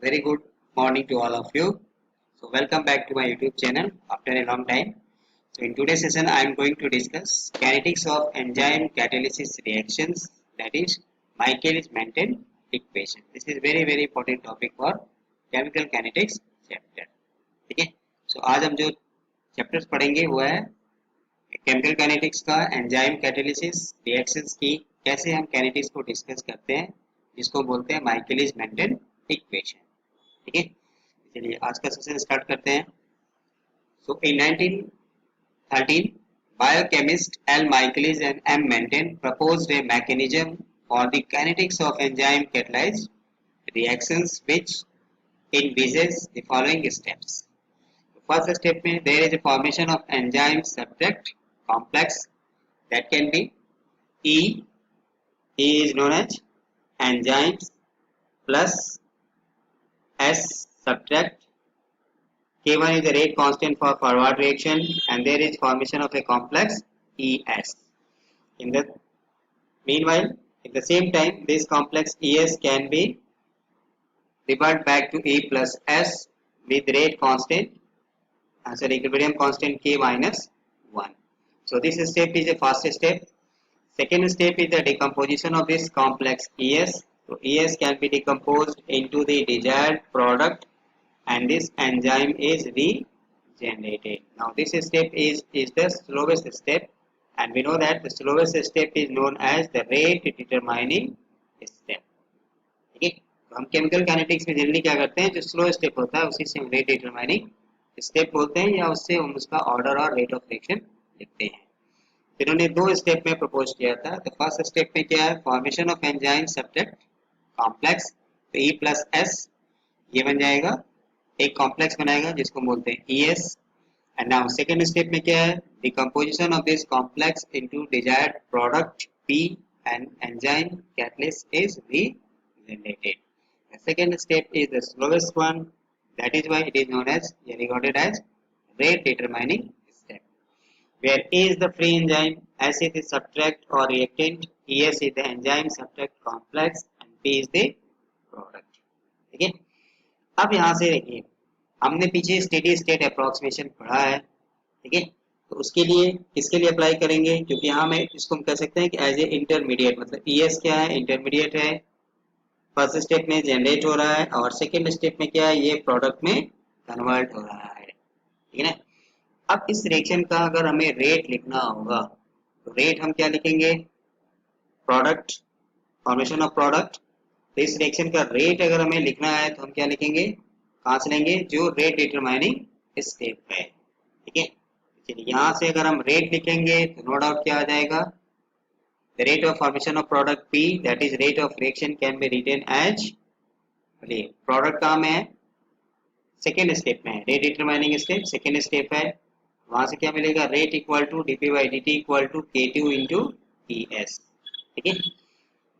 Very good morning to all of you. So welcome back to my YouTube channel after a long time. So in today's session I am going to discuss kinetics of enzyme catalysis reactions, that is Michaelis-Menten equation. This is very important topic for chemical kinetics chapter. ठीक है. So आज हम जो chapters पढ़ेंगे वो है chemical kinetics का enzyme catalysis reactions की कैसे हम काइनेटिक्स को डिस्कस करते हैं, जिसको बोलते हैं माइकेलिस मेंटन इक्वेशन. ठीक है, चलिए आज का सेशन स्टार्ट करते हैं. सो इन 1913 biochemist L. Michaelis and M. Menten proposed a mechanism for the kinetics of enzyme catalyzed reactions which envisages the following steps. First step में there is a formation of enzyme substrate complex that can be E. E is known as enzymes plus S subtract. K1 is the rate constant for forward reaction and there is formation of a complex ES. In the meanwhile, at the same time, this complex ES can be revert back to E plus S with rate constant, equilibrium constant K minus 1. So this step is the first step. Second step is the decomposition of this complex ES. So ES can be decomposed into the desired product and this enzyme is regenerated. Now this step is the slowest step and we know that the slowest step is known as the rate determining step. ठीक है, तो हम chemical kinetics में generally क्या करते हैं, जो slow step होता है उसी से हम रेट डिटरमाइनिंग स्टेप बोलते हैं या उससे हम उसका ऑर्डर और रेट ऑफ रिएक्शन लिखते हैं. इन्होंने दो स्टेप में प्रपोज किया था. तो फर्स्ट स्टेप में क्या है, formation of enzyme substrate complex. तो E प्लस S ये बन जाएगा, एक कॉम्प्लेक्स बनाएगा जिसको बोलते हैं ES. And now second step में क्या है, decomposition of this complex into desired product P and enzyme catalyst is regenerated. The second step is the slowest one, that is why it is known as regarded as rate determining step, where A is the free enzyme, S is the substrate or reactant, ES is the enzyme substrate complex and P is the product. ठीक है, अब यहाँ से देखिए हमने पीछे steady state approximation पढ़ा है. ठीक है, तो उसके लिए किसके लिए अप्लाई करेंगे, क्योंकि यहाँ में इसको हम कह सकते हैं कि एज ए इंटरमीडिएट, मतलब ES क्या है, इंटरमीडिएट है. फर्स्ट स्टेप में जनरेट हो रहा है और सेकेंड स्टेप में क्या है, ये प्रोडक्ट में कन्वर्ट हो रहा है. ठीक है ना. अब इस रिएक्शन का अगर हमें रेट लिखना होगा तो रेट हम क्या लिखेंगे, प्रोडक्ट, फॉर्मेशन ऑफ प्रोडक्ट. तो इस रिएक्शन का रेट अगर हमें लिखना है तो हम क्या लिखेंगे, कहाँ से लेंगे, जो रेट डिटरमाइनिंग स्टेप है. ठीक है, चलिए यहाँ से अगर हम रेट लिखेंगे तो नो डाउट क्या आ जाएगा, the rate of formation of product P, that is rate of reaction, can be written as, product कहाँ में है, सेकेंड स्टेप में है, rate determining step second step है. वहां से क्या मिलेगा, rate equal to dP by dt equal to K2 into ES. ठीक है,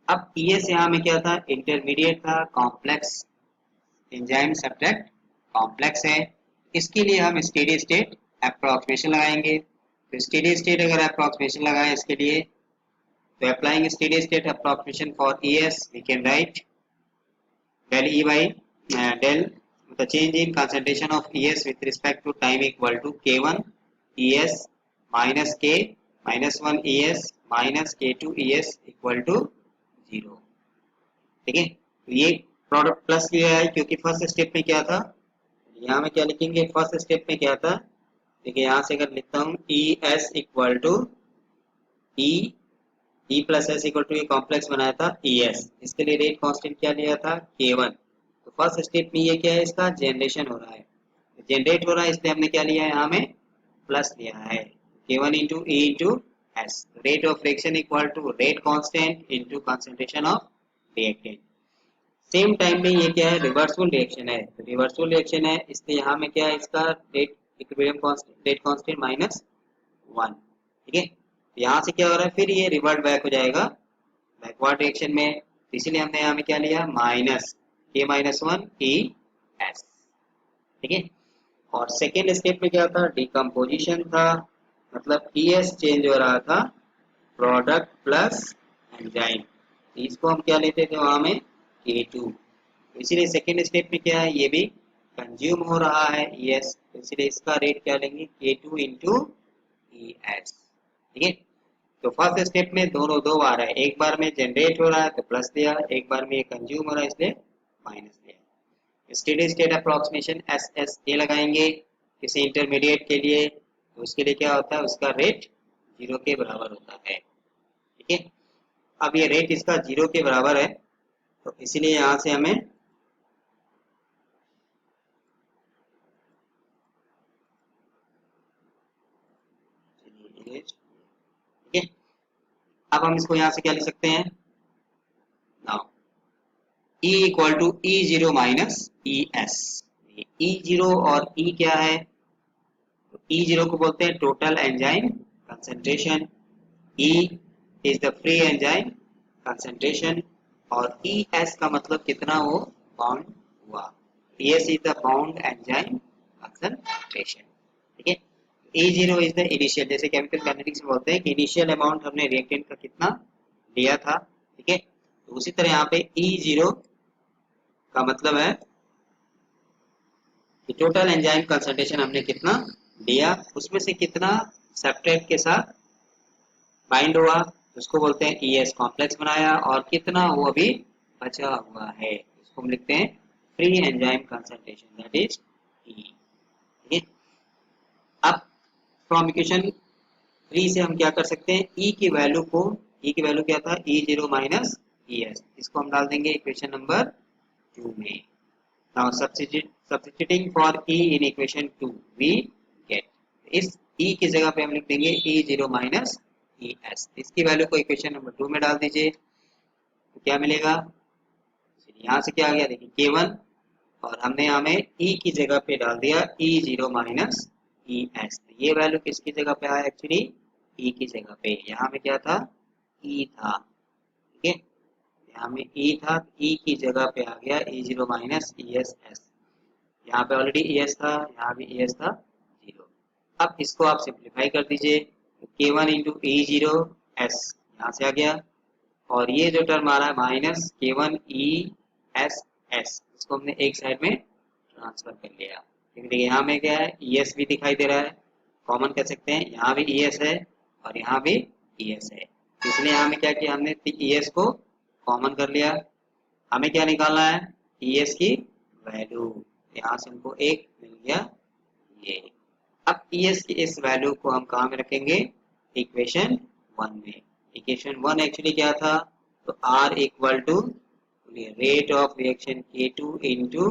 अब ES यहाँ में क्या था, इंटरमीडिएट था, कॉम्प्लेक्स एंजाइम सब्सट्रेट कॉम्प्लेक्स है. इसके लिए हम स्टेडी स्टेट अप्रोक्सीमेशन लगाएंगे. तो स्टेडी स्टेट अगर अप्रोक्सीमेशन लगाएं इसके लिए, तो applying steady state approximation for ES, we can write del E by del the change in concentration of ES with respect to time equal to K1 ES minus K minus 1 ES minus K2 ES equal to 0. ठीक है, तो ये product plus लिया है क्योंकि first step में क्या था, यहाँ में क्या लिखेंगे, फर्स्ट स्टेप में क्या था, देखिए यहाँ से अगर लिखता हूँ ES equal to E plus S equal to, ये कॉम्प्लेक्स बनाया था ES, इसके लिए रेट कांस्टेंट क्या लिया था, K1. तो फर्स्ट स्टेप में ये क्या है, इसका जनरेशन हो रहा है, जनरेट हो रहा है, इसलिए हमने क्या लिया है, यहाँ में प्लस लिया है, K1 into E into S. Rate of reaction equal to rate constant into concentration of reactant. Same time में ये क्या है, रिवर्सिबल रिएक्शन है, तो रिवर्सिबल रिएक्शन है इसलिए यहाँ में क्या है, इसका rate equilibrium constant, rate constant minus 1. ठीक है, यहाँ से क्या हो रहा है, फिर ये रिवर्ट बैक हो जाएगा बैकवर्ड रिएक्शन में, इसीलिए हमने यहाँ में क्या लिया, माइनस K माइनस 1 ES. ठीक है, और सेकेंड स्टेप में क्या था, डिकम्पोजिशन था, मतलब ES चेंज हो रहा था प्रोडक्ट प्लस एंजाइम. इसको हम क्या लेते थे वहां में K2. तो इसीलिए सेकेंड स्टेप में क्या है, ये भी कंज्यूम हो रहा है ES, तो इसलिए इसका रेट क्या लेंगे K2 इंटू ES। ठीक है, तो फर्स्ट स्टेप में दोनों दो बार है, एक बार में जनरेट हो रहा है तो प्लस दिया, एक बार में ये कंज्यूम हो रहा है इसलिए माइनस दिया। स्टेडी स्टेट अप्रोक्सीमेशन SSA लगाएंगे किसी इंटरमीडिएट के लिए, तो उसके लिए क्या होता है, उसका रेट 0 के बराबर होता है। ठीक है, अब ये रेट इसका 0 के बराबर है, तो इसीलिए यहाँ से हमें ठीक है, अब हम इसको यहाँ से क्या लिख सकते हैं, now E equal to E0 minus ES। E0 और E क्या है, तो E0 को बोलते हैं total enzyme concentration, E is the free enzyme concentration, और ES का मतलब कितना वो बाउंड हुआ, ES is the bound enzyme concentration. ठीक है, E0 इज द इनिशियल, जैसे केमिकल काइनेटिक्स में बोलते हैं कि इनिशियल अमाउंट हमने रिएक्टेंट का कितना लिया था। ठीक है, तो उसी तरह यहाँ पे E0 का मतलब है कि टोटल एंजाइम कंसंट्रेशन हमने कितना लिया, उसमें से कितना सब्सट्रेट के साथ बाइंड हुआ, उसको बोलते हैं ES कॉम्प्लेक्स बनाया, और कितना वो अभी बचा हुआ है, इसको हम लिखते हैं free enzyme concentration, that is E। ठीक है, अब फ्रॉम इक्वेशन 3 से हम क्या कर सकते हैं, E की वैल्यू को, E की वैल्यू क्या था E0 माइनस ES, इसको हम डाल देंगे इक्वेशन नंबर 2 में। Now substituting for E in equation 2 we get, इस E की जगह पे हम लिख देंगे E0 माइनस ES, इसकी वैल्यू को इक्वेशन नंबर 2 में डाल दीजिए, तो क्या मिलेगा, यहाँ से क्या आ गया देखिए K1, और हमने यहाँ में E की जगह पे डाल दिया E0 माइनस ES, ये वैल्यू किसकी जगह पे आया एक्चुअली E की जगह पे, यहाँ में क्या था E था। ठीक है, यहाँ में E था, E की जगह पे आ गया E0 माइनस ES, यहाँ पे ऑलरेडी ES था, यहाँ भी ES था 0। अब इसको आप सिंप्लीफाई कर दीजिए, तो K1 इंटू E0 S यहाँ से आ गया, और ये जो टर्म आ रहा है माइनस K1 ES S, इसको हमने एक साइड में ट्रांसफर कर लिया, क्योंकि देखिए यहाँ में क्या है ES भी दिखाई दे रहा है, कॉमन कह सकते हैं, यहाँ भी ES है और यहाँ भी ES है, इसलिए यहाँ में क्या किया हमने ES को कॉमन कर लिया। हमें क्या निकालना है, ES की वैल्यू, यहाँ से हमको एक मिल गया ये। अब ES की इस वैल्यू को हम कहाँ में रखेंगे, इक्वेशन 1 में। इक्वेशन 1 एक्चुअली क्या था, तो R equal to rate of reaction K2 into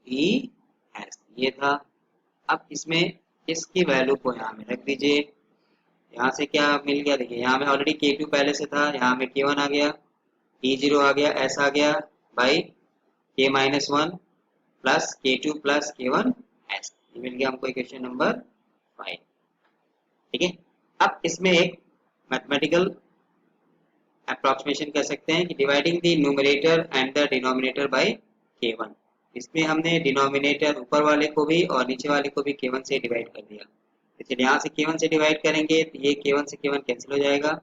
ES, ये था। अब इसमें इसकी वैल्यू को यहाँ में रख दीजिए, यहाँ से क्या मिल गया देखिए, यहाँ में ऑलरेडी K2 पहले से था, यहाँ में K1 आ गया, E0 आ गया, S आ गया by K minus 1 plus K2 plus K1 S, ये मिल गया हमको इक्वेशन नंबर 5। ठीक है, अब इसमें एक मैथमेटिकल अप्रोक्सीमेशन कर सकते हैं कि dividing the numerator and the denominator by K1, इसमें हमने डिनोमिनेटर ऊपर वाले को भी और नीचे वाले को भी K1 से डिवाइड कर दिया, इसलिए यहाँ से K1 से डिवाइड करेंगे तो ये K1 से K1 कैंसिल हो जाएगा,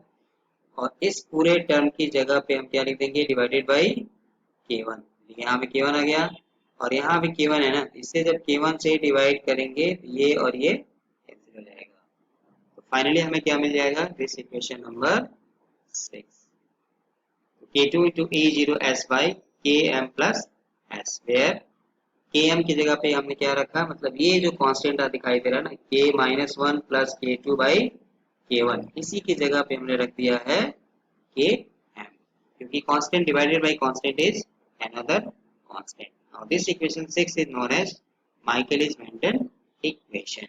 और इस पूरे टर्म की जगह पे हम क्या लिख देंगे, डिवाइडेड बाई K1, यहाँ पे K1 आ गया और यहाँ भी K1 है ना, इससे जब K1 से डिवाइड करेंगे तो ये और ये कैंसिल हो जाएगा, तो फाइनली हमें क्या मिल जाएगा, this equation number 6, K2 into E0 S by Km plus S, where Km की जगह पे हमने क्या रखा, मतलब ये जो कांस्टेंट दिखाई दे रहा है ना K minus 1 plus K2 by K1, इसी की जगह पे हमने रख दिया है Km, क्योंकि constant divided by constant is another constant. Now this equation 6 is known as Michaelis-Menten equation.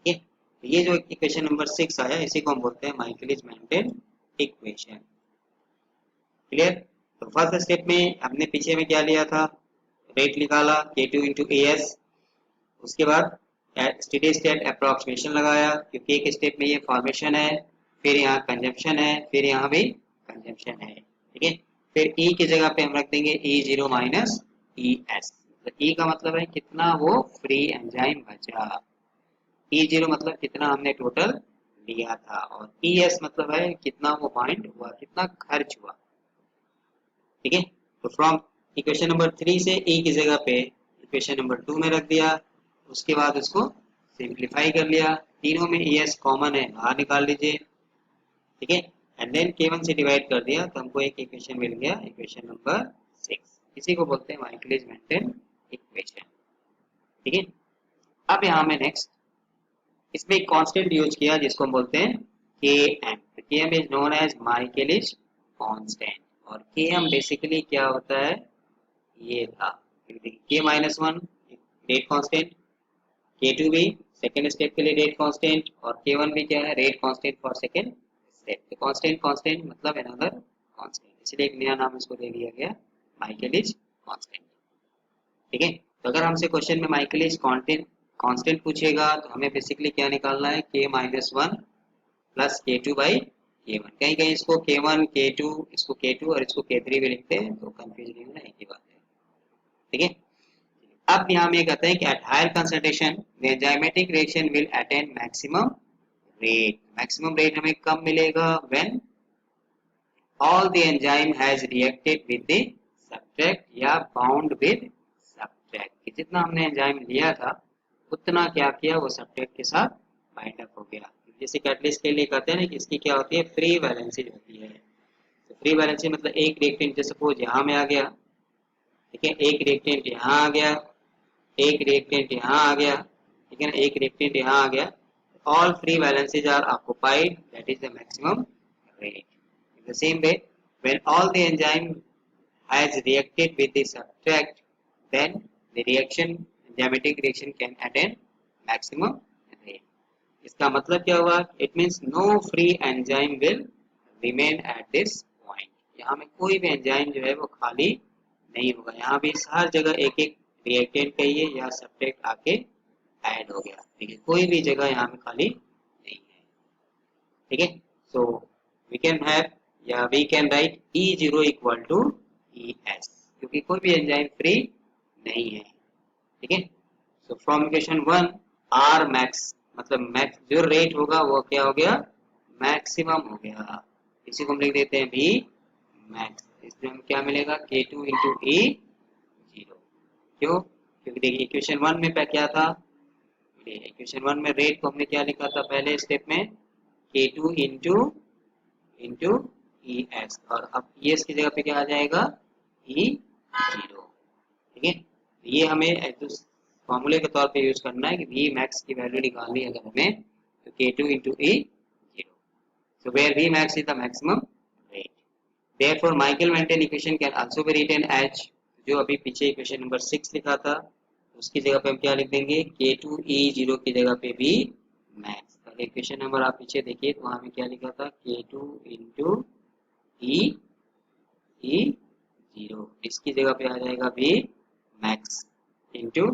ठीक है, ये जो इक्वेशन नंबर 6 आया इसी को हम बोलते हैं Michaelis-Menten equation। क्लियर, तो फर्स्ट स्टेप में हमने पीछे में क्या लिया था, रेट निकाला K2 इंटू ES, उसके बाद स्टेडी स्टेट अप्रोक्सीमेशन लगाया, क्योंकि एक स्टेप में ये फॉर्मेशन है, फिर यहाँ कंजम्पशन है, फिर यहाँ भी कंजम्पशन है। ठीक है, फिर E की जगह पे हम रख देंगे E0 माइनस ES, तो E का मतलब है कितना वो फ्री एंजाइम बचा, E0 मतलब कितना हमने टोटल लिया था, और ES मतलब है कितना वो बाइंड हुआ, कितना खर्च हुआ। ठीक है, तो फ्रॉम इक्वेशन नंबर 3 से ई की जगह पे इक्वेशन नंबर 2 में रख दिया, उसके बाद उसको सिंप्लीफाई कर लिया, तीनों में एस कॉमन है बाहर निकाल लीजिए, ठीक है, एंड देन k1 से डिवाइड कर दिया तो हमको एक इक्वेशन मिल गया, इक्वेशन नंबर 6। इसी को बोलते हैं माइकलिस मेंटेन इक्वेशन, ठीक है। अब यहाँ में नेक्स्ट इसमें एक कांस्टेंट यूज किया जिसको हम बोलते हैं km। km is known as Michaelis constant, और km बेसिकली क्या होता है, ये था k minus one rate constant, k2 भी सेकेंड स्टेप के लिए रेट कांस्टेंट, और k1 भी क्या है, rate constant for second step. तो कांस्टेंट कांस्टेंट मतलब अनदर कांस्टेंट, इसलिए एक नया नाम इसको दे दिया गया माइकलिस कांस्टेंट, ठीक है। तो अगर हमसे क्वेश्चन में माइकलिस कांस्टेंट पूछेगा तो हमें बेसिकली क्या निकालना है, k minus one plus k2 by k1। कहीं कहीं इसको k1 k2, इसको k2 और इसको k3 भी लिखते हैं, तो कंफ्यूज नहीं होना, एक ही बात है, ठीक है। अब यहाँ में कहते हैं कि at higher concentration the enzymatic reaction will attain maximum rate. Maximum rate हमें कब मिलेगा, when all the enzyme has reacted with the substrate या बाउंड विद सब्सट्रेट। जितना हमने एंजाइम लिया था उतना क्या किया, वो सब्सट्रेट के साथ बाइंड अप हो गया। जैसे कैटलिस्ट के लिए कहते हैं ना कि इसकी क्या होती है, फ्री वैलेंसी होती है। तो फ्री वैलेंसी मतलब एक रिएक्टेंट जैसे सपोज यहाँ में आ गया, ठीक है, एक रिएक्टेंट यहाँ आ गया, एक रिएक्टेंट यहाँ आ गया, ठीक है ना, एक रिएक्टेंट यहाँ आ गया, all free valencies are occupied, that is the maximum rate. In the same way, when all the enzyme has reacted with the substrate, then the reaction, enzymatic reaction can attain maximum rate. इसका मतलब क्या हुआ, it means no free enzyme will remain at this point. यहाँ में कोई भी enzyme जो है वो खाली नहीं होगा, यहाँ भी हर जगह एक एक रिएक्टेंट कहिए या सब्सट्रेट आके ऐड हो गया, ठीक है, कोई भी जगह यहाँ में खाली नहीं है, ठीक है। सो वी कैन हैव या we can write E0 equal to ES, क्योंकि कोई भी एंजाइम फ्री नहीं है, ठीक है। So from equation 1 R max मतलब मैक्स जो रेट होगा वो क्या हो गया, मैक्सिमम हो गया, इसी को हम लिख देते हैं V मैक्स। इसमें हमें क्या मिलेगा, K2 इंटू E0। क्यों, क्योंकि देखिए इक्वेशन 1 में क्या था, इक्वेशन 1 में रेट को हमने क्या लिखा था पहले स्टेप में, K2 इंटू इंटू ES, और अब ES की जगह पे क्या आ जाएगा, E0, ठीक है। ये हमें फॉर्मूले के तौर पे यूज करना है कि V मैक्स की वैल्यू निकालनी है अगर हमें, तो K2 into E0, so where V max is the maximum rate, therefore Michael-Menten equation can also be written as, जो अभी पीछे इक्वेशन नंबर 6 लिखा था उसकी जगह पे हम क्या लिख देंगे, K2 E0 की जगह पे भी मैक्स। पहले इक्वेशन नंबर आप पीछे देखिए तो वहां में क्या लिखा था, K2 इंटू E0, इसकी जगह पे आ जाएगा भी max into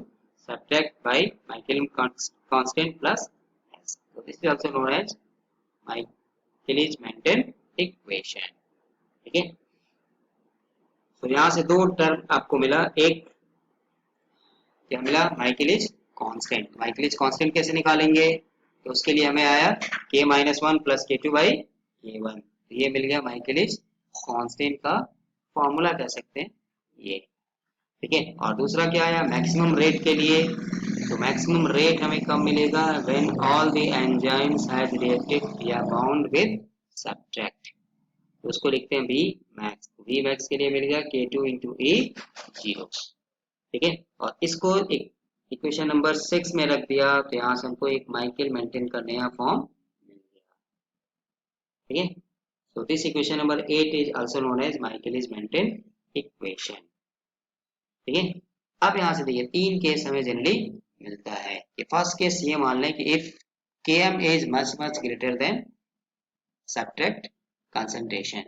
substrate by Michaelis constant plus S. तो this is also known as Michaelis Menten equation, ठीक है। तो यहाँ से दो टर्म आपको मिला, एक क्या मिला, माइकलिस कांस्टेंट। माइकलिस कांस्टेंट कैसे निकालेंगे, तो उसके लिए हमें आया k minus one plus k2 by k1, ये मिल गया माइकलिस कांस्टेंट का फॉर्मूला कह सकते हैं ये, ठीक है। और दूसरा क्या आया, मैक्सिमम रेट के लिए, तो मैक्सिमम रेट हमें कब मिलेगा, when all the enzymes has reacted या बाउंड विद सब्ट्रैक्ट, तो उसको लिखते हैं V मैक्स। V मैक्स के लिए मिल गया K2 इंटू E0, ठीक है। और इसको एक इक्वेशन नंबर 6 में रख दिया तो यहाँ से हमको एक माइकल मेंटेन का नया फॉर्म मिल गया, ठीक है। So this equation number 8 is also known as Michaelis Menten equation, ठीक है। अब यहाँ से देखिए तीन केस हमें जनरली मिलता है कि फर्स्ट केस ये मान लें कि if Km is much much greater than subtract concentration,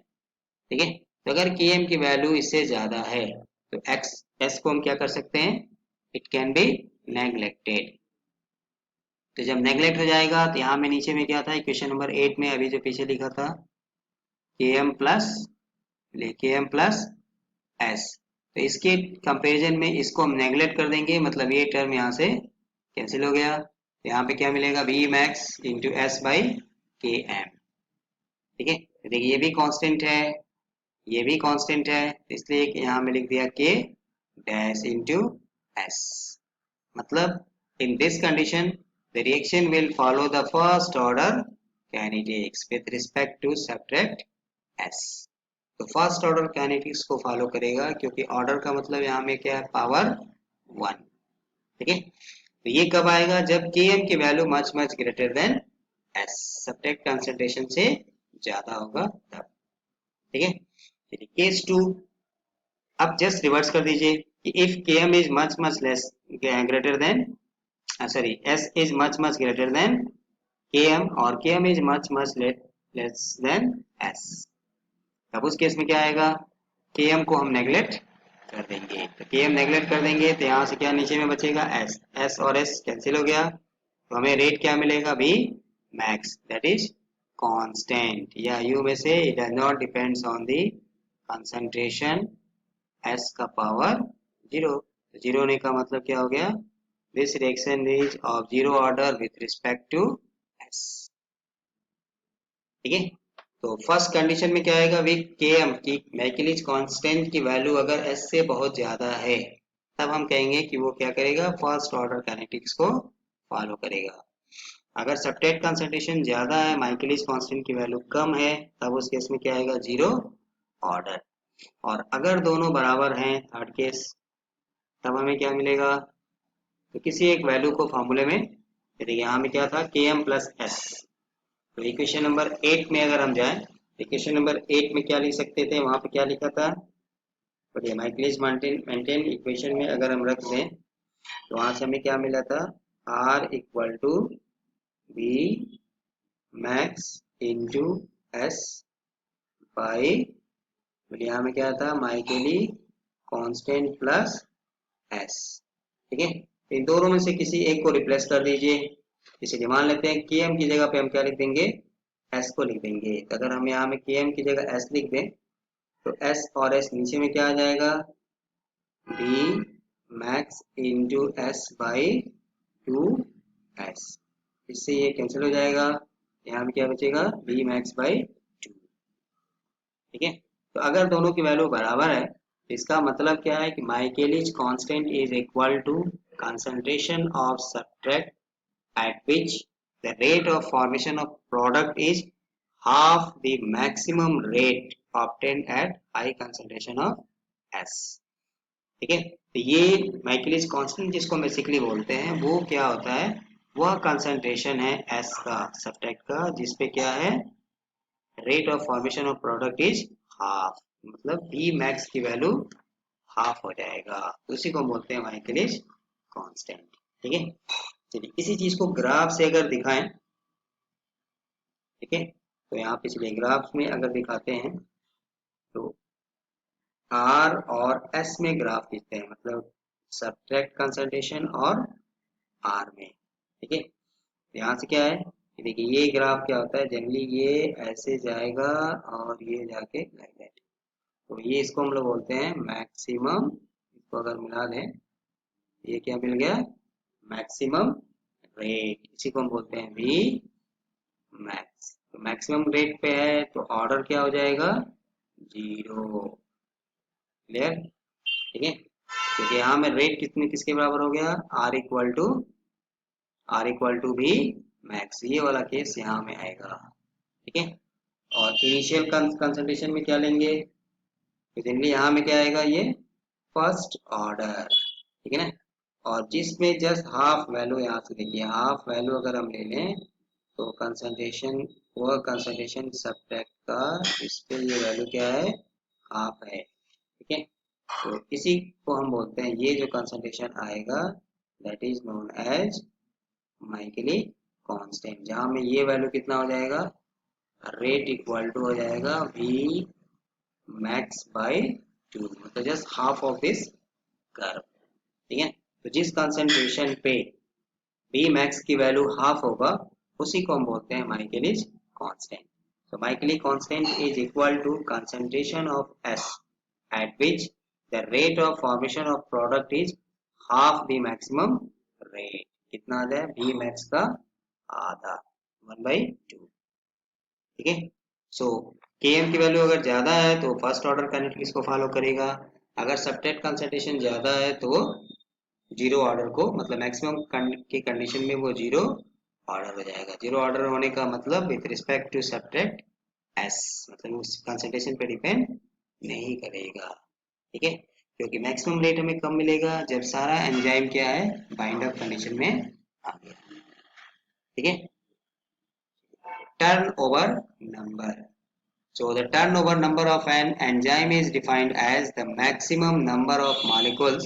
ठीक है। तो अगर Km की वैल्यू इससे ज्यादा है तो S को हम क्या कर सकते हैं, इट कैन बी नेग्लेक्टेड। तो जब नेग्लेक्ट हो जाएगा तो यहाँ में नीचे में क्या था इक्वेशन नंबर 8 में अभी जो पीछे लिखा था Km प्लस S, तो इसके कंपैरिजन में इसको हम नेग्लेक्ट कर देंगे, मतलब ये टर्म यहाँ से कैंसिल हो गया, तो यहाँ पे क्या मिलेगा, V max into S by Km, ठीक है। तो देखिए ये भी कांस्टेंट है, ये भी कांस्टेंट है, इसलिए कि यहाँ में लिख दिया K डैश इंटू S। मतलब in this condition the reaction will follow the first order kinetics with respect to subtract S। तो फर्स्ट ऑर्डर काइनेटिक्स को फॉलो करेगा, क्योंकि ऑर्डर का मतलब यहाँ में क्या है, पावर 1। ठीक है, तो ये कब आएगा, जब Km की value much much greater than S, subtract concentration से ज्यादा होगा तब। ठीक है, केस 2, अब जस्ट रिवर्स कर दीजिए कि if Km is much much less greater than sorry S is much greater than Km और Km is much less than S। तब उस केस में क्या आएगा, Km को हम नेग्लेक्ट कर देंगे, तो Km नेग्लेक्ट कर देंगे तो यहाँ से क्या नीचे में बचेगा S, S और S कैंसिल हो गया, तो हमें रेट क्या मिलेगा, V max that is constant, या U में से it does not depends on the concentration S का पावर 0। तो 0 होने का मतलब क्या हो गया, this reaction is of zero order with respect to S। ठीक है, तो फर्स्ट कंडीशन में क्या आएगा, विथ Km की मैकेलिज कांस्टेंट की वैल्यू अगर S से बहुत ज्यादा है, तब हम कहेंगे कि वो क्या करेगा, फर्स्ट ऑर्डर काइनेटिक्स को फॉलो करेगा। अगर सब्ट्रैक्ट कंसंट्रेशन ज्यादा है, माइकलिस कांस्टेंट की वैल्यू कम है, तब उस केस में क्या आएगा, जीरो ऑर्डर। और अगर दोनों बराबर हैं, थर्ड केस, तब हमें क्या मिलेगा, तो किसी एक वैल्यू को फॉर्मूले में, देखिए यहाँ में क्या था, Km प्लस S, तो इक्वेशन नंबर 8 में अगर हम जाएं, इक्वेशन नंबर 8 में क्या लिख सकते थे, वहां पे क्या लिखा था, बढ़िया माइकलिस मेंटेन इक्वेशन में अगर हम रख दें, तो वहां से हमें क्या मिला था, R equal to V max into S by, यहाँ में क्या था, माइकेली कांस्टेंट प्लस एस। ठीक है, इन दोनों में से किसी एक को रिप्लेस कर दीजिए, इसीलिए मान लेते हैं Km की जगह पे हम क्या लिख देंगे, S को लिख देंगे। तो अगर हम यहाँ में Km की जगह S लिख दें, तो S और S नीचे में क्या आ जाएगा, B max into S by 2S, इससे ये कैंसिल हो जाएगा, यहाँ में क्या बचेगा, B मैक्स बाई 2। ठीक है, तो अगर दोनों की वैल्यू बराबर है, इसका मतलब क्या है कि Michaelis constant is equal to concentration of substrate at which the rate of formation of product is half the maximum rate obtained at high concentration of S। ठीक है, तो ये माइकेलिज कांस्टेंट जिसको बेसिकली बोलते हैं, वो क्या होता है, वह कंसंट्रेशन है S का, सब्सट्रैक्ट का, जिसपे क्या है, rate of formation of product is half, मतलब V मैक्स की वैल्यू हाफ हो जाएगा, उसी को बोलते हैं माइकेलिज कांस्टेंट। ठीक है, चलिए इसी चीज को ग्राफ से अगर दिखाएं, ठीक है, तो यहाँ पे चलिए ग्राफ में अगर दिखाते हैं, तो R और S में ग्राफ खींचते हैं, मतलब सब्ट्रैक्ट कंसंट्रेशन और R में। ठीक है, यहाँ से क्या है, देखिए ये ग्राफ क्या होता है, जनरली ये ऐसे जाएगा और ये जाके लाइक दैट, तो ये इसको हम लोग बोलते हैं मैक्सिमम, इसको अगर मिला दें, ये क्या मिल गया, मैक्सिमम रेट, इसी को हम बोलते हैं वी मैक्स। तो मैक्सिमम रेट पे है तो ऑर्डर क्या हो जाएगा, जीरो। क्लियर, ठीक है, क्योंकि यहाँ में रेट कितने किसके बराबर हो गया, आर इक्वल टू भी मैक्स, ये वाला केस यहाँ में आएगा। ठीक है, और इनिशियल कंसंट्रेशन में क्या लेंगे, तो जनरली यहाँ में क्या आएगा, ये फर्स्ट ऑर्डर। ठीक है ना, और जिसमें जस्ट हाफ वैल्यू, यहाँ से देखिए हाफ वैल्यू अगर हम ले लें, तो कंसंट्रेशन, वह कंसंट्रेशन सब्ट्रैक्ट का, इस पे ये वैल्यू क्या है, हाफ है। ठीक है, तो इसी को हम बोलते हैं, ये जो कंसंट्रेशन आएगा that is known as Michaelis constant, जहां में ये वैल्यू कितना हो जाएगा, रेट इक्वल टू हो जाएगा वी मैक्स बाय 2, मतलब just half of this curve. ठीक है, तो जिस कंसंट्रेशन पे बी मैक्स की वैल्यू हाफ होगा, उसी को हम बोलते हैं माइकेलिज कांस्टेंट। तो Michaelis constant is equal to concentration of S at which the rate of formation of product is half the maximum rate, कितना आ जाए, बी मैक्स का आधा, 1/2। ठीक है, सो Km की वैल्यू अगर ज्यादा है तो फर्स्ट ऑर्डर काइनेटिक्स को फॉलो करेगा, अगर सब्ट्रैक्ट कंसंट्रेशन ज्यादा है तो जीरो ऑर्डर को, मतलब मैक्सिमम की कंडीशन में वो जीरो ऑर्डर हो जाएगा। जीरो ऑर्डर होने का मतलब with respect to substrate S, मतलब उस कंसंट्रेशन पे डिपेंड नहीं करेगा। ठीक है, क्योंकि मैक्सिमम रेट हमें कब मिलेगा, जब सारा एंजाइम क्या है, बाइंड अप कंडीशन में आ गया। ठीक है, turn over number. So the turnover number of an enzyme is defined as the maximum number of molecules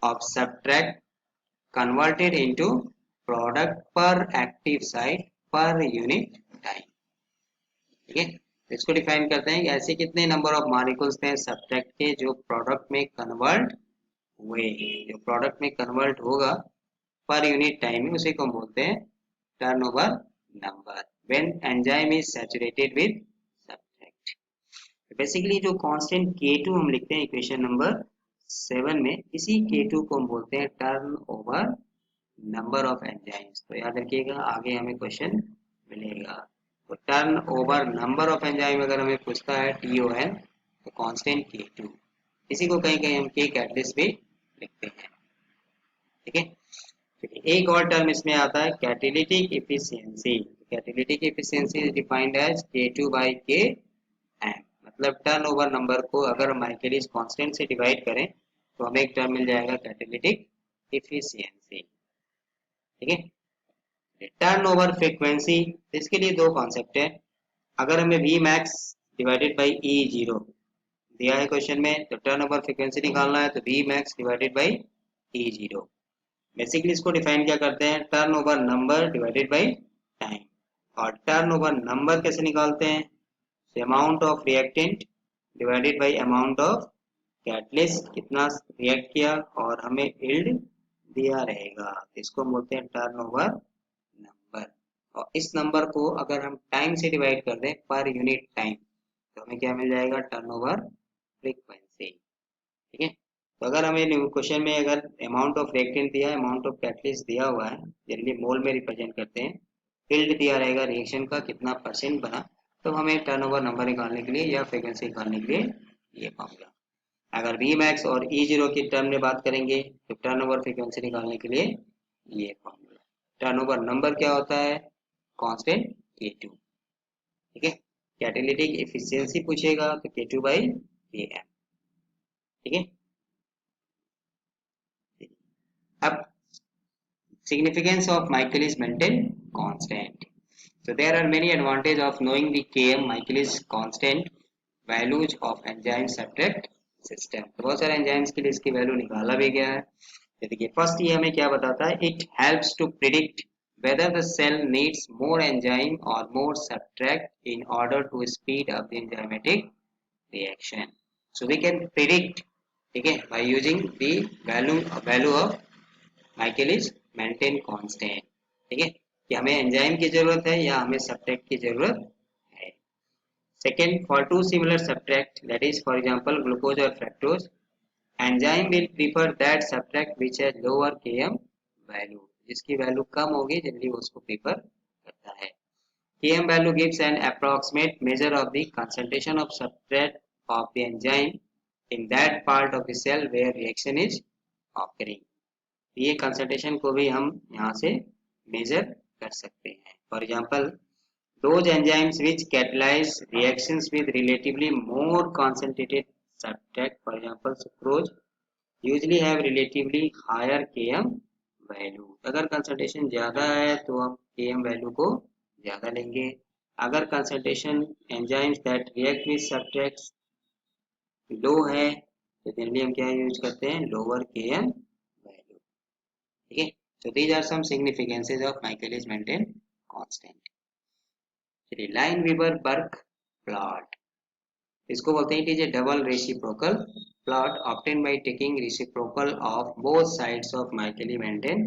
of substrate converted into product per active site per unit time। ठीक है, तो इसको define करते हैं कि ऐसे कितने नंबर ऑफ मॉलिक्यूल्स थे सब्सट्रैक्ट के जो प्रोडक्ट में कन्वर्ट हुए, जो प्रोडक्ट में कन्वर्ट होगा पर यूनिट टाइम में, उसी को हम बोलते हैं turnover number when enzyme is saturated with subtract. Basically जो कांस्टेंट K2 हम लिखते हैं इक्वेशन नंबर 7 में, इसी K2 को हम बोलते हैं turn over number of enzymes. तो याद रखिएगा, आगे हमें क्वेश्चन मिलेगा। तो turn over number of enzyme अगर हमें पूछता है TON, तो कांस्टेंट K2, इसी को कहीं कहीं हम K कैटलिस्ट भी लिखते हैं। ठीक है, एक और टर्म इसमें आता है catalytic efficiency. Catalytic efficiency is defined as K2/K M, मतलब टर्न ओवर नंबर को अगर माइकलिस कांस्टेंट से डिवाइड करें तो हमें एक टर्म मिल जाएगा कैटेलिटिक एफिशिएंसी। ठीक है, टर्न ओवर फ्रीक्वेंसी, इसके लिए दो कॉन्सेप्ट है। अगर हमें V max divided by E zero दिया है क्वेश्चन में, तो टर्न ओवर फ्रीक्वेंसी निकालना है तो V max divided by E zero. Basically इसको डिफाइन क्या करते हैं, turn over number divided by time. और टर्न ओवर नंबर कैसे निकालते हैं, amount of reactant divided by amount of catalyst, कितना रिएक्ट किया और हमें यील्ड दिया रहेगा, इसको हम बोलते हैं टर्न ओवर नंबर। और इस नंबर को अगर हम टाइम से डिवाइड कर दें पर यूनिट टाइम, तो हमें क्या मिल जाएगा, टर्न ओवर फ्रीक्वेंसी। ठीक है, तो अगर हमें क्वेश्चन में अगर अमाउंट ऑफ रिएक्टेंट दिया है, अमाउंट ऑफ कैटलिस्ट दिया हुआ है, जनरली मोल में रिप्रेजेंट करते हैं, फील्ड दिया रहेगा रिएक्शन का कितना परसेंट बना, तो हमें टर्नओवर नंबर निकालने के लिए या फ्रीक्वेंसी निकालने के लिए ये फॉर्मूला। अगर वी मैक्स और ई जीरो की टर्म में बात करेंगे तो टर्नओवर फ्रीक्वेंसी निकालने के लिए ये फॉर्मूला। टर्नओवर नंबर क्या होता है, कांस्टेंट K2। ठीक है, कैटेलिटिक एफिशिएंसी पूछेगा तो K2/Km। ठीक है, अब significance of Michaelis-Menten constant. So there are many advantages of knowing the Km Michaelis constant values of enzyme subtract system। तो बहुत सारे enzymes के लिए इसकी वैल्यू निकाला भी गया है। तो देखिए फर्स्ट ये हमें क्या बताता है, it helps to predict whether the cell needs more enzyme or more subtract in order to speed up the enzymatic reaction। So we can predict, ठीक है, by using the value of Michaelis Menten constant. ठीक है, कि हमें enzyme की जरूरत है या हमें सब्ट्रैक्ट की जरूरत है। Second, for two similar substrate, that is for example glucose और fructose, enzyme will prefer that substrate which has lower Km value, जिसकी वैल्यू कम होगी जनरली उसको प्रीफर करता है। Km value gives an approximate measure of the concentration of substrate of the enzyme in that part of the cell where reaction is occurring। ये concentration को भी हम यहाँ से मेजर कर सकते हैं। For example those enzymes which catalyze reactions with relatively more concentrated substrate, for example sucrose, usually have relatively higher Km value। अगर कंसंट्रेशन ज्यादा है तो हम Km वैल्यू को ज्यादा लेंगे। अगर concentration enzymes that react with substrates low है तो जनरली हम क्या यूज करते हैं, लोअर Km वैल्यू। ठीक है, so these are some significances of Michaelis-Menten constant। चलिए लाइन वीवर बर्क प्लॉट, इसको बोलते हैं, it is A double reciprocal plot obtain by taking reciprocal of both sides of Michaelis-Menten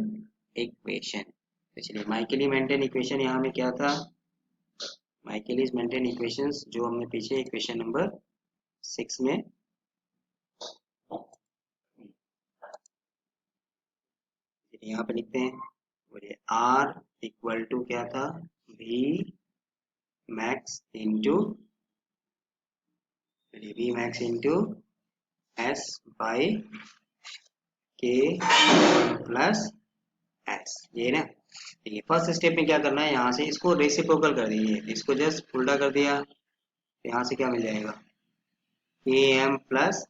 equation. तो चलिए Michaelis-Menten इक्वेशन यहाँ में क्या था, Michaelis-Menten इक्वेशंस जो हमने पीछे इक्वेशन नंबर 6 में यहाँ पे लिखते हैं, बोलिए R इक्वल टू क्या था, V max into V max into S by K plus S, ये ना। ठीक है, फर्स्ट स्टेप में क्या करना है, यहाँ से इसको रेसिप्रोकल कर दीजिए, इसको जस्ट उल्टा कर दिया, यहाँ से क्या मिल जाएगा, Km plus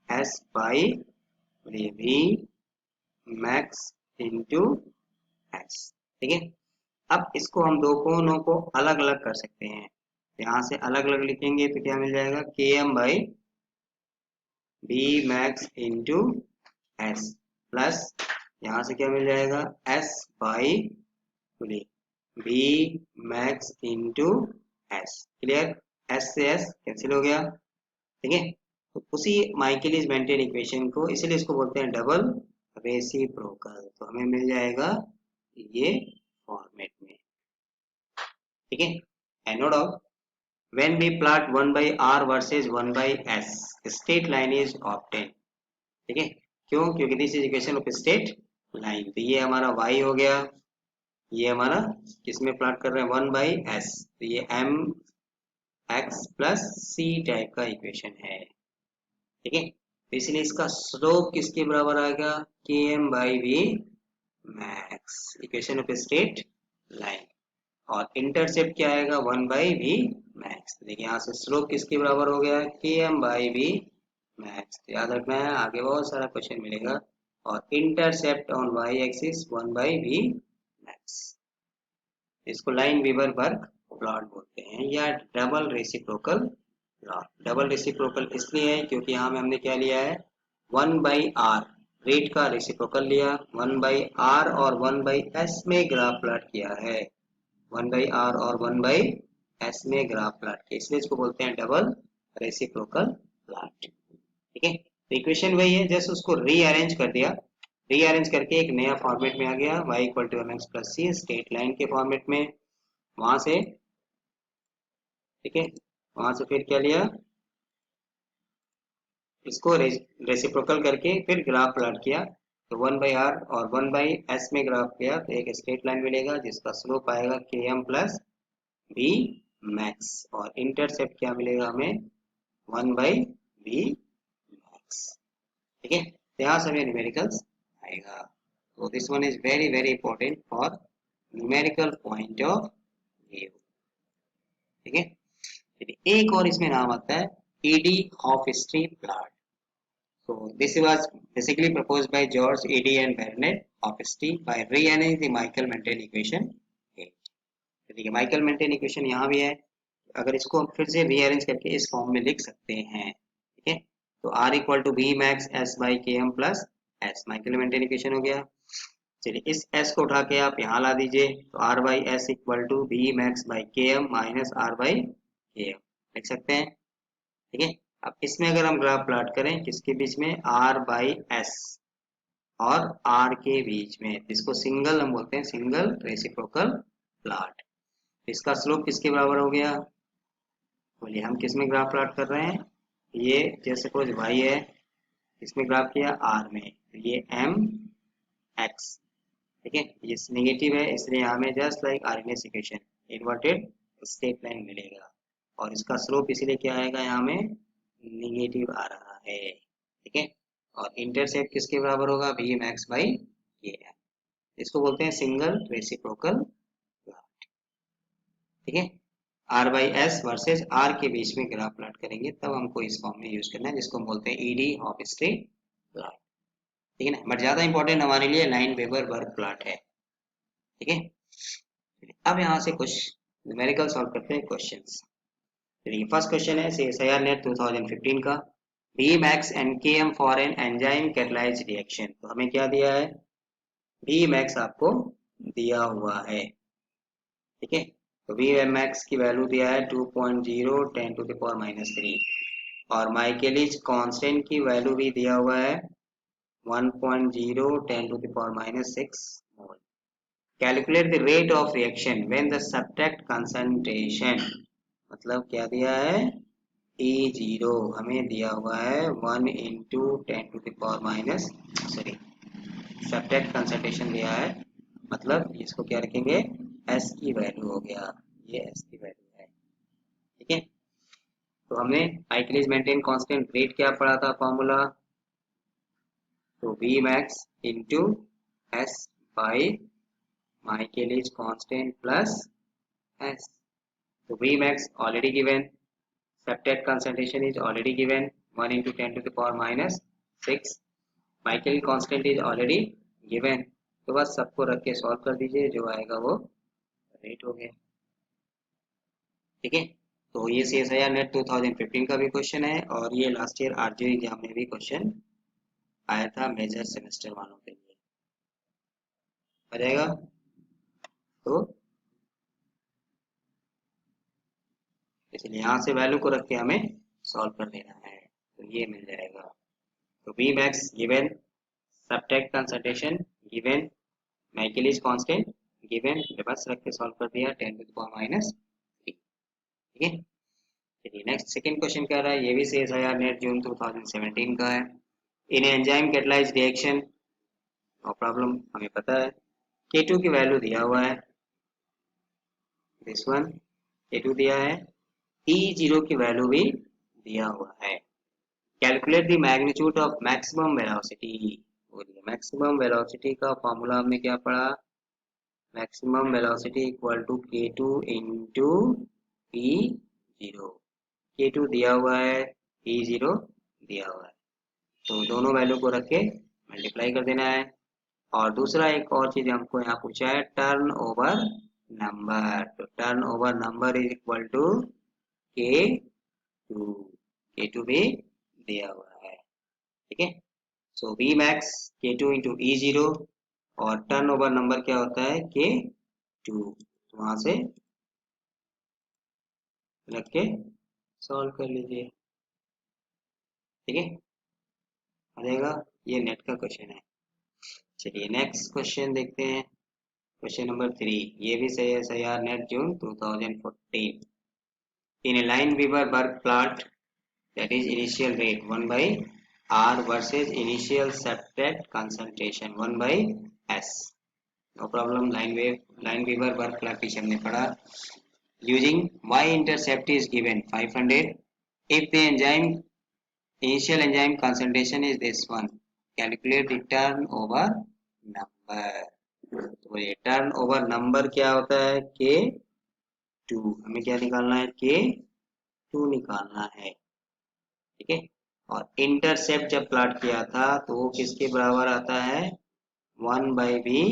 S by V max into S। ठीक है, अब इसको हम दो कोनों को अलग अलग कर सकते हैं, यहाँ से अलग अलग लिखेंगे तो क्या मिल जाएगा, Km by V max into S plus यहाँ से क्या मिल जाएगा, S by V max into S. Clear, S से एस कैंसिल हो गया। ठीक है, तो उसी माइकलिस मेंटेन इक्वेशन को, इसलिए इसको बोलते हैं डबल रेसिप्रोकल, तो हमें मिल जाएगा ये फॉर्मेट में। ठीक है, and note down, when we plot 1 by r versus 1 by s straight line is obtain. ठीक है, क्यों, क्योंकि this is equation of straight line, तो ये हमारा y हो गया, ये हमारा किसमें प्लॉट कर रहे हैं, 1 बाई एस, तो ये M X plus C type का इक्वेशन है। ठीक है, तो इसलिए इसका स्लोप किसके बराबर आएगा, K M by V max, equation of straight line, और इंटरसेप्ट क्या आएगा, 1 बाई वी मैक्स। देखिए यहाँ से स्लोप किसके बराबर हो गया, के एम बाई वी मैक्स, तो याद रखना है, आगे बहुत सारा क्वेश्चन मिलेगा। और intercept on Y axis 1 by V max, इसको लाइन वीवर बर्ग प्लॉट बोलते हैं, या double reciprocal plot. Double reciprocal इसलिए है क्योंकि यहाँ में हमने क्या लिया है, 1 बाई आर रेट का रेसिप्रोकल लिया, 1 बाई आर और 1 बाई एस में ग्राफ प्लॉट किया है, 1 बाई आर और 1 बाई एस में ग्राफ प्लॉट किया, इसलिए इसको बोलते हैं डबल रेसिप्रोकल प्लॉट। ठीक है, तो इक्वेशन वही है, जस्ट उसको रीअरेंज कर दिया, रीअरेंज करके एक नया फॉर्मेट में आ गया, y equal to M X plus C straight line के फॉर्मेट में, वहां से। ठीक है, वहां से फिर क्या लिया, इसको रेसिप्रोकल करके फिर ग्राफ प्लॉट किया, तो 1 बाई आर और 1 बाई एस में ग्राफ किया, तो एक स्ट्रेट लाइन मिलेगा जिसका स्लोप आएगा K M plus B max, और इंटरसेप्ट क्या मिलेगा हमें, 1 बाई बी मैक्स। ठीक है, तो यहाँ से हमें न्यूमेरिकल्स आएगा, तो this one is very very important for numerical point of view. ठीक है, एक और इसमें नाम आता है Eadie Hofstee plot. So this was basically proposed by George Eddy and Bernard Hofstee by rearranging the Michael-Menten equation 8। ठीक है, माइकल मेंटेन इक्वेशन यहाँ भी है, अगर इसको हम फिर से रीअरेंज करके इस फॉर्म में लिख सकते हैं। ठीक है, तो R equal to V max S by K M plus S, Michaelis Menten equation हो गया। चलिए इस s को उठा के आप यहाँ ला दीजिए, तो R by S equal to V max by K M minus R by K M लिख सकते हैं। ठीक है, अब इसमें अगर हम ग्राफ प्लॉट करें किसके बीच में, R बाई एस और R के बीच में, इसको सिंगल हम बोलते हैं, सिंगल रेसिप्रोकल प्लॉट। इसका स्लोप किसके बराबर हो गया, बोलिए हम किस में ग्राफ प्लॉट कर रहे हैं, ये जैसे सपोज y है, इसमें ग्राफ किया R में, तो ये m x। ठीक है, ये नेगेटिव है, इसलिए हमें just like Arrhenius equation inverted straight line मिलेगा, और इसका स्लोप इसीलिए क्या आएगा, यहाँ में नेगेटिव आ रहा है। ठीक है, और इंटरसेप्ट किसके बराबर होगा, V max by K M, इसको बोलते हैं सिंगल रेसिप्रोकल प्लॉट। ठीक है, R by S versus R के बीच में ग्राफ प्लॉट करेंगे, तब हमको इस फॉर्म में यूज करना है, जिसको हम बोलते हैं ईडी हॉफस्ट्री प्लॉट। ठीक है ना, बट ज्यादा इंपॉर्टेंट हमारे लिए लाइन वेबर बर्ग प्लॉट है। ठीक है, अब यहाँ से कुछ न्यूमेरिकल सॉल्व करते हैं क्वेश्चंस। चलिए फर्स्ट क्वेश्चन है CSIR नेट 2015 का, V max and K M for an enzyme catalyse reaction, तो हमें क्या दिया है, बी मैक्स आपको दिया हुआ है। ठीक है, तो बी मैक्स की वैल्यू दिया है 2.0 10 टू द पावर माइनस 3, और माइकेलिज कांस्टेंट की वैल्यू भी दिया हुआ है 1.0 10 to the power minus 6 mole. Calculate the rate of reaction when the substrate concentration, मतलब क्या दिया है, E0 हमें दिया हुआ है 1 into 10 to the power minus, sorry substrate concentration दिया है, मतलब इसको क्या रखेंगे, S की वैल्यू हो गया, ये S की वैल्यू है। ठीक है, तो हमने माइकलिस मेंटेन कांस्टेंट रेट क्या पढ़ा था फॉर्मूला, तो V max into S by Michaelis constant plus S. तो V max already given, septet concentration is already given 1 into 10 to the power minus 6. Michael constant is already given. तो बस सबको रख के सॉल्व कर दीजिए, जो आएगा वो रेट हो गया. ठीक है, तो ये CSIR नेट 2015 का भी क्वेश्चन है और ये लास्ट ईयर आरजीओ एग्जाम में भी क्वेश्चन आया था मेजर सेमेस्टर वालों के लिए. आ जाएगा. तो इसलिए यहाँ से वैल्यू को रख के हमें सॉल्व कर देना है, तो ये मिल जाएगा. तो V max given, subtract concentration given, Michaelis constant given, बस रख के सॉल्व कर दिया 10 to the power minus 3. ठीक है, चलिए नेक्स्ट सेकंड क्वेश्चन क्या रहा है, ये भी CSIR नेट जून 2017 का है. In enzyme catalysed reaction, no problem, हमें पता है K2 की वैल्यू दिया हुआ है, दिस वन K2 दिया है, E0 की वैल्यू भी दिया हुआ है. Calculate the magnitude of maximum velocity. बोलिए मैक्सिमम वेलोसिटी का फॉर्मूला हमने क्या पढ़ा, maximum velocity equal to K2 into E0. K2 दिया हुआ है, E0 दिया हुआ है, तो दोनों वैल्यू को रख के मल्टीप्लाई कर देना है. और दूसरा एक और चीज हमको यहाँ पूछा है, टर्न ओवर नंबर. तो turn over number is equal to K2. K2 भी दिया हुआ है. ठीक है, सो V max K2 into E0 और टर्न ओवर नंबर क्या होता है K2. तो वहां से रख के सॉल्व कर लीजिए. ठीक है, आ जाएगा. ये नेट का क्वेश्चन है. चलिए नेक्स्ट क्वेश्चन देखते हैं, क्वेश्चन नंबर 3. ये भी सही है, SIR NET June 2014. In a Lineweaver Burk plot, that is initial rate 1 by R versus initial septet concentration 1 by S. No problem, line weaver work plot which हमने पढ़ा. Using Y intercept is given 500. If the initial enzyme concentration is this one, calculate the turnover number. तो ये turnover number क्या होता है K2. हमें क्या निकालना है K2 निकालना है. ठीक है, और इंटरसेप्ट जब प्लॉट किया था तो वो किसके बराबर आता है 1 बाई बी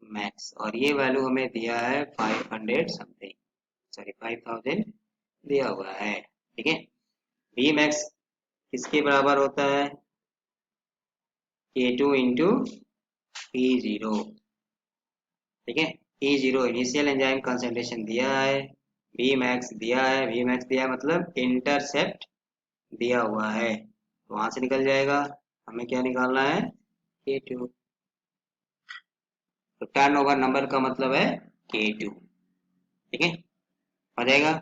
मैक्स, और ये वैल्यू हमें दिया है 500 समथिंग, सॉरी 5000 दिया हुआ है. ठीक है, बी मैक्स किसके बराबर होता है K2 इंटू E0. ठीक है, E0 इनिशियल एंजाइम कंसंट्रेशन दिया है, बी मैक्स दिया है, बी मैक्स दिया है मतलब इंटरसेप्ट दिया हुआ है, तो वहां से निकल जाएगा. हमें क्या निकालना है K2. तो टर्न ओवर नंबर का मतलब है K2. ठीक है, हो जाएगा.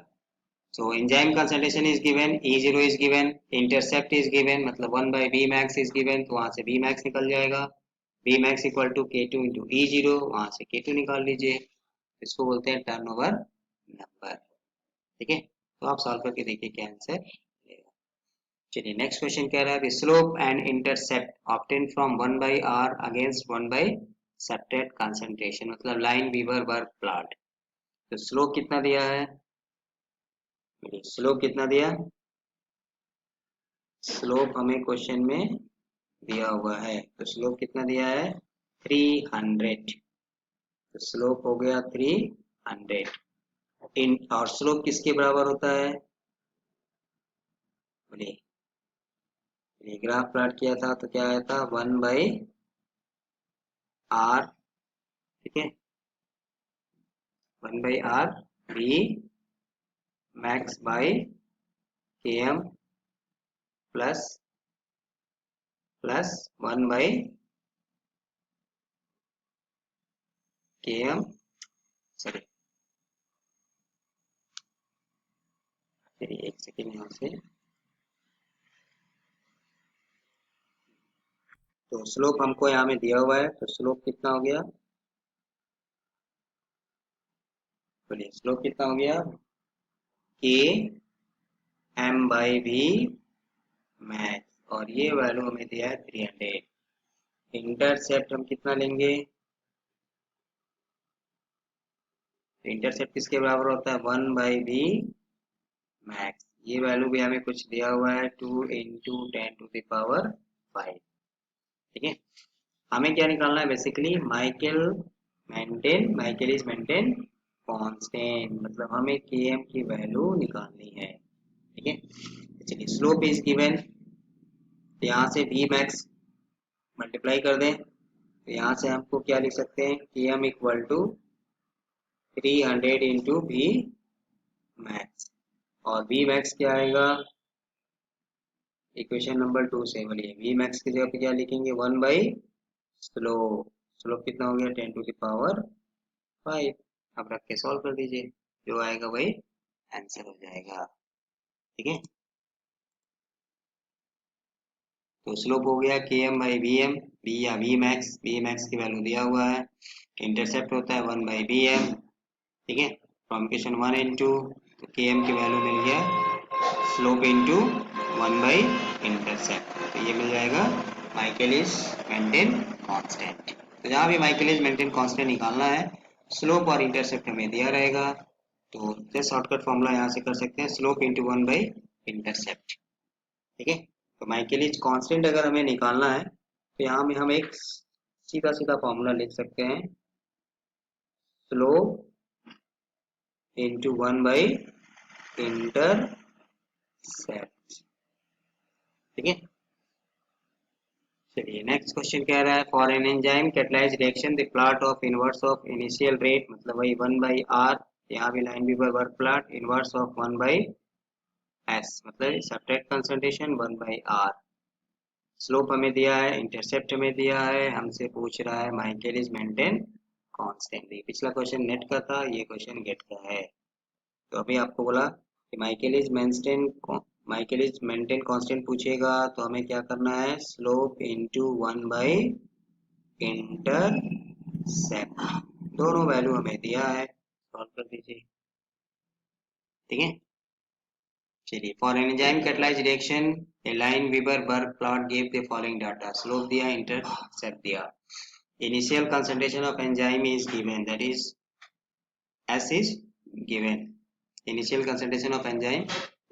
So enzyme concentration is given, E0 is given, intercept is given मतलब 1 by V max is given, तो वहां से बी मैक्स निकल जाएगा. V max equal to K2 into E0, वहां से K2 निकाल लीजिए. इसको बोलते हैं टर्न ओवर नंबर. ठीक है, तो आप सॉल्व करके देखिए क्या आंसर. चलिए नेक्स्ट क्वेश्चन कह रहा है, slope and intercept obtain from 1 by R against 1 by substrate concentration, मतलब लाइन वीवर वर्क प्लॉट. तो स्लोप कितना दिया है, स्लोप कितना दिया, स्लोप हमें क्वेश्चन में दिया हुआ है, तो स्लोप कितना दिया है 300. तो स्लोप हो गया 300. इन और स्लोप किसके बराबर होता है, बोलिए. ये ग्राफ प्लॉट किया था तो क्या आया था 1 बाई R. ठीक है, 1 by R V max by Km plus 1 by Km, sorry एक सेकेंड यहाँ से. तो स्लोप हमको यहाँ में दिया हुआ है, तो स्लोप कितना हो गया, बोलिए स्लोप कितना हो गया K M by V max और ये वैल्यू हमें दिया है 300। इंटरसेप्ट हम कितना लेंगे? इंटरसेप्ट किसके बराबर होता है? 1 बाई वी मैक्स। ये वैल्यू भी हमें कुछ दिया हुआ है 2 इंटू 10⁵ ठीक है। हमें क्या निकालना है? Basically Michael is maintain constant, मतलब हमें km की वैल्यू निकालनी है। ठीक है, चलिए स्लोप इज गिवन, यहाँ से v मैक्स मल्टीप्लाई कर दें तो यहाँ से हमको क्या लिख सकते हैं? km equal to 300 into V max, और v मैक्स क्या आएगा? इक्वेशन नंबर 2 से बोलिए, v मैक्स की जगह पे क्या लिखेंगे? 1 बाई स्लोप। स्लोप कितना हो गया? 10⁵ अब रख के सॉल्व कर दीजिए, जो आएगा वही आंसर हो जाएगा। ठीक है, तो स्लोप हो गया km बाई vm, v या v मैक्स की वैल्यू दिया हुआ है। इंटरसेप्ट होता है 1 बाई vm। ठीक है, फ्रॉम इक्वेशन 1 एंड 2, तो km की वैल्यू मिल गया स्लोप इंटू 1 बाई इंटरसेप्ट, तो ये मिल जाएगा माइकल इज मेंटेन कांस्टेंट। तो जहाँ भी माइकल इज मेंटेन कांस्टेंट निकालना है, स्लोप और इंटरसेप्ट हमें दिया रहेगा, तो जस्ट शॉर्टकट फॉर्मूला यहाँ से कर सकते हैं, स्लोप इंटू 1 बाई इंटरसेप्ट। ठीक है, तो माइकलिज कांस्टेंट अगर हमें निकालना है तो यहाँ में हम एक सीधा सीधा फॉर्मूला लिख सकते हैं, स्लोप इंटू 1 बाई इंटरसेप्ट। ठीक है, चलिए नेक्स्ट क्वेश्चन कह रहा है, for an enzyme catalyse reaction the plot of inverse of initial rate, मतलब वही 1 बाई आर, यहाँ भी Lineweaver Burk plot inverse of 1 by S, मतलब substrate concentration 1 by R. Slope हमें दिया है, इंटरसेप्ट हमें दिया है, हमसे पूछ रहा है माइकल इज मेंटेन कांस्टेंट। पिछला क्वेश्चन नेट का था, ये क्वेश्चन गेट का है। तो अभी आपको बोला कि माइकल इज मेंटेन कांस्टेंट पूछेगा तो हमें क्या करना है? स्लोप इंटू 1 बाई इंटरसेप्ट, दोनों वैल्यू हमें दिया है, सॉल्व कर दीजिए। ठीक है, चलिए for an enzyme catalyse reaction a Lineweaver Burk plot give the following data, slope दिया, इंटरसेप्ट दिया। Initial concentration of enzyme is given, that is S is given. Initial concentration of enzyme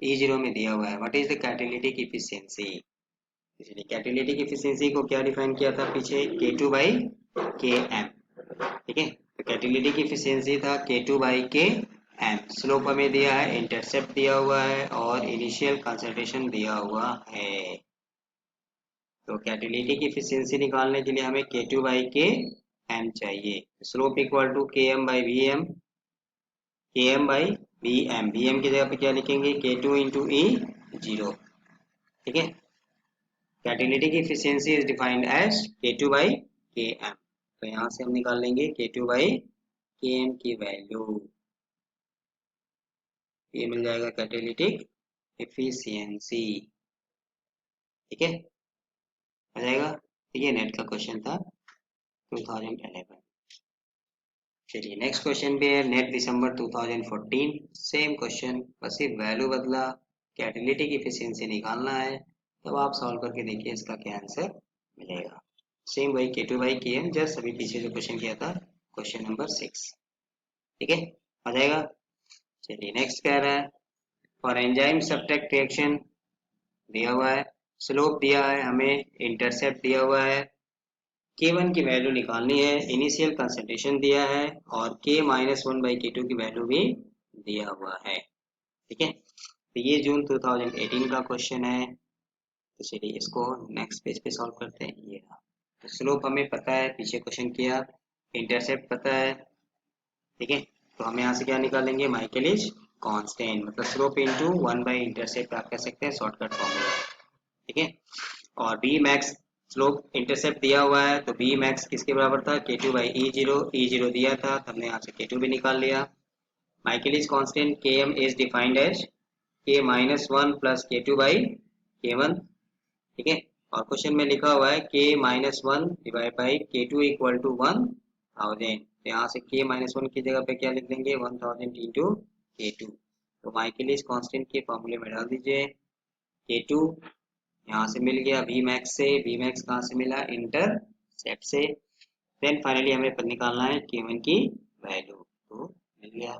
E0 में दिया हुआ है। What is the catalytic efficiency? इसलिए catalytic efficiency को क्या define किया था पीछे? K2 by Km। ठीक है, तो कैटेलिटिक एफिशिएंसी था K2 बाई Km। स्लोप हमें दिया है, इंटरसेप्ट दिया हुआ है और इनिशियल कंसंट्रेशन दिया हुआ है। तो कैटेलिटिक एफिशिएंसी निकालने के लिए हमें K2 बाई Km चाहिए। Slope equal to Km by Vm, Km by Vm, Vm की जगह पे क्या लिखेंगे? K2 into E0। ठीक है, catalytic efficiency is defined as K2 by Km, तो यहाँ से हम निकाल लेंगे K2 बाई Km की वैल्यू, ये मिल जाएगा कैटेलिटिक एफिशिएंसी। ठीक है, आ जाएगा। ये नेट का क्वेश्चन था 2011। चलिए नेक्स्ट क्वेश्चन भी है, नेट दिसंबर 2014, सेम क्वेश्चन, बस सिर्फ वैल्यू बदला, कैटेलिटिक एफिशिएंसी निकालना है। तब आप सॉल्व करके देखिए इसका क्या आंसर मिलेगा। सेम वही K2 बाई Km, जस्ट अभी पीछे जो क्वेश्चन किया था क्वेश्चन नंबर 6। ठीक है, आ जाएगा। चलिए नेक्स्ट कह रहा है, फॉर एंजाइम सब्ट्रैक्ट रिएक्शन दिया हुआ है, स्लोप दिया है हमें, इंटरसेप्ट दिया हुआ है, K1 की वैल्यू निकालनी है, इनिशियल कंसंट्रेशन दिया है और K-1 बाई K2 की वैल्यू भी दिया हुआ है। ठीक है, तो ये जून 2018 का क्वेश्चन है। तो चलिए इसको नेक्स्ट पेज पे सॉल्व करते हैं। ये रहा, तो स्लोप हमें पता है, पीछे क्वेश्चन किया, इंटरसेप्ट पता है। ठीक है, तो हम यहाँ से क्या निकालेंगे? माइकल इज कांस्टेंट, मतलब स्लोप इंटू 1 बाई इंटरसेप्ट आप कह सकते हैं, शॉर्टकट फॉर्मूला। ठीक है, और बी मैक्स, स्लोप इंटरसेप्ट दिया हुआ है तो बी मैक्स किसके बराबर था? K2 बाई E0 दिया था तो हमने यहाँ से K2 भी निकाल लिया। Michaelis constant Km is defined as K-1 plus K2 by K1। ठीक है, और क्वेश्चन में लिखा हुआ है K-1 divide by K2 equal to 1000, तो यहाँ से K-1 की जगह पे क्या लिख देंगे? 1000 इंटू K2। तो माइकलिस कांस्टेंट के फॉर्मूले में डाल दीजिए K2 यहाँ से मिल गया V मैक्स से, V मैक्स कहाँ से मिला, इंटरसेप्ट से। देन फाइनली हमें पता निकालना है K1 की वैल्यू, तो मिल गया।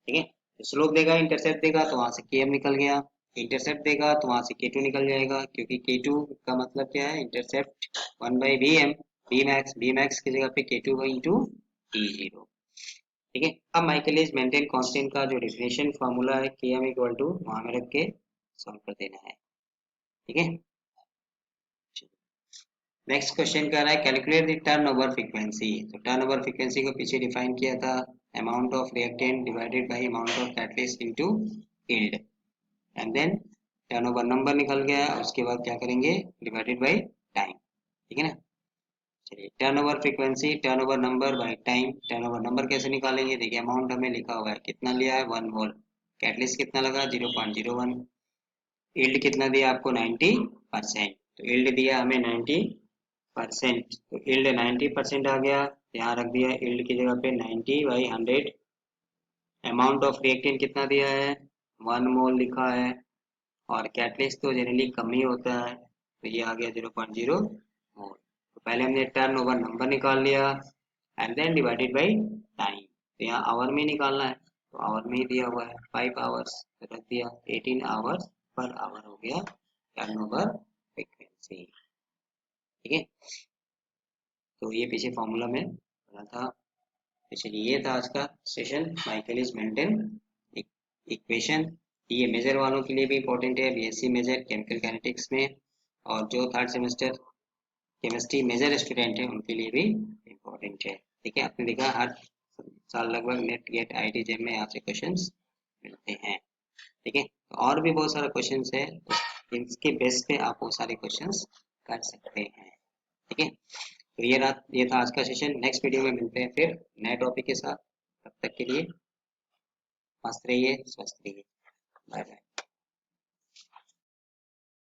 ठीक है, तो स्लोप देगा, इंटरसेप्ट देगा तो वहां से Km निकल गया, इंटरसेप्ट देगा तो वहां से K2 निकल जाएगा, क्योंकि K2 का मतलब क्या है, इंटरसेप्ट 1/Vm, V मैक्स की जगह पे K2 इंटू T0। ठीक है, अब माइकलिस मेंटेन कांस्टेंट का जो डेफिनेशन फार्मूला है Km इक्वल टू वहां में रख के सॉल्व कर देना है। ठीक है, नेक्स्ट क्वेश्चन कह रहा है कैलकुलेट द टर्नओवर फ्रीक्वेंसी। तो टर्नओवर फ्रीक्वेंसी को पीछे डिफाइन किया था, amount of reactant divided by amount of catalyst into yield, and then turnover number निकल गया, उसके बाद क्या करेंगे, डिवाइडेड बाय टाइम। ठीक है ना, चलिए turnover frequency, turnover number by time. Turnover number कैसे निकालेंगे, देखिए अमाउंट हमें लिखा हुआ है, कितना लिया है 1 मोल, कैटलिस्ट कितना लगा 0.01, यील्ड कितना दिया आपको 90%, तो यील्ड दिया हमें 90%, तो यील्ड 90% आ गया, यहाँ रख दिया यील्ड की जगह पे 90/100। अमाउंट ऑफ रिएक्टेंट कितना दिया है 1 मोल लिखा है, और कैटलिस्ट तो जनरली कम ही होता है, तो ये आ गया 0.0 मोल। तो पहले हमने टर्न ओवर नंबर निकाल लिया and then divided by time, तो यहाँ आवर में निकालना है, तो आवर में ही दिया हुआ है 5 आवर्स, तो रख दिया 18 आवर्स पर आवर हो गया टर्न ओवर फ्रीक्वेंसी। ठीक है, तो ये पीछे फॉर्मूला में बना था। तो चलिए ये था आज का सेशन, माइकलिस मेंटेन इक्वेशन। ये मेजर वालों के लिए भी इंपॉर्टेंट है, बीएससी मेजर केमिकल काइनेटिक्स में, और जो third semester chemistry major student है उनके लिए भी इम्पोर्टेंट है। ठीक है, आपने देखा हर साल लगभग नेट गेट आईटी जेम में यहाँ से क्वेश्चंस मिलते हैं। ठीक है, तो और भी बहुत सारा क्वेश्चंस है, इसके बेस पे आप वो सारे क्वेश्चंस कर सकते हैं। ठीक है, तो ये था आज का सेशन। नेक्स्ट वीडियो में मिलते हैं फिर नए टॉपिक के साथ, तब तक के लिए मस्त रहिए, स्वस्थ रहिए।